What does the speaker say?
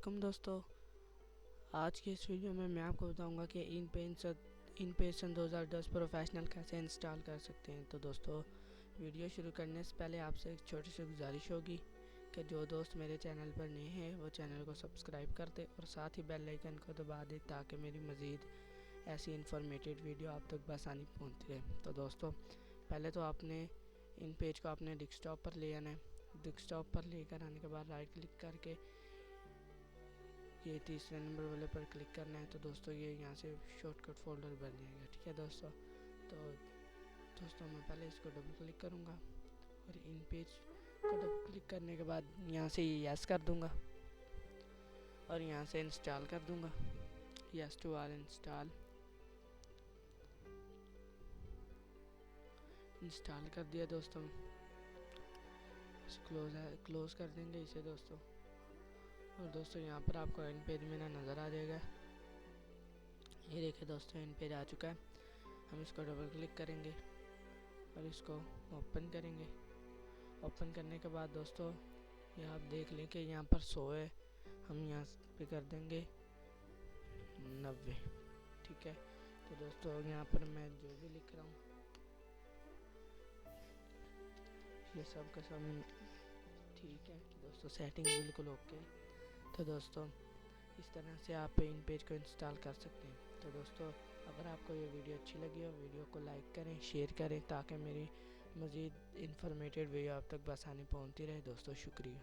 वालेकुम दोस्तों। आज की इस वीडियो में मैं आपको बताऊंगा कि इनपेशन 2010 प्रोफेशनल कैसे इंस्टॉल कर सकते हैं। तो दोस्तों, वीडियो शुरू करने से पहले आपसे एक छोटी सी गुजारिश होगी कि जो दोस्त मेरे चैनल पर नए हैं वो चैनल को सब्सक्राइब कर दे और साथ ही बेल आइकन को दबा दे ताकि मेरी मज़ीद ऐसी इन्फॉर्मेटिव वीडियो आप तक बआसानी पहुँचती रहे। तो दोस्तों, पहले तो आपने इन पेज को अपने डेस्कटॉप पर ले आना है। डेस्कटॉप पर लेकर आने के बाद राइट क्लिक करके ये तीसरे नंबर वाले पर क्लिक करना है। तो दोस्तों, ये यहाँ से शॉर्टकट फोल्डर बन जाएगा। ठीक है दोस्तों। तो दोस्तों, मैं पहले इसको डबल क्लिक करूँगा और इन पेज को डबल क्लिक करने के बाद यहाँ से यस कर दूँगा और यहाँ से इंस्टॉल कर दूँगा। यस टू ऑल इंस्टॉल कर दिया दोस्तों। क्लोज कर देंगे इसे दोस्तों। और दोस्तों, यहाँ पर आपको इन पेज में ना नज़र आ जाएगा। ये देखिए दोस्तों, इन पेज आ चुका है। हम इसको डबल क्लिक करेंगे और इसको ओपन करेंगे। ओपन करने के बाद दोस्तों, ये आप देख लें कि यहाँ पर 100 है। हम यहाँ पे कर देंगे 90। ठीक है। तो दोस्तों, यहाँ पर मैं जो भी लिख रहा हूँ ये सब का सब ठीक है दोस्तों। सेटिंग बिल्कुल ओके। तो दोस्तों, इस तरह से आप इन पेज को इंस्टॉल कर सकते हैं। तो दोस्तों, अगर आपको ये वीडियो अच्छी लगी हो, वीडियो को लाइक करें, शेयर करें ताकि मेरी मज़ीद इन्फॉर्मेटिव वीडियो आप तक बआसानी पहुंचती रहे। दोस्तों, शुक्रिया।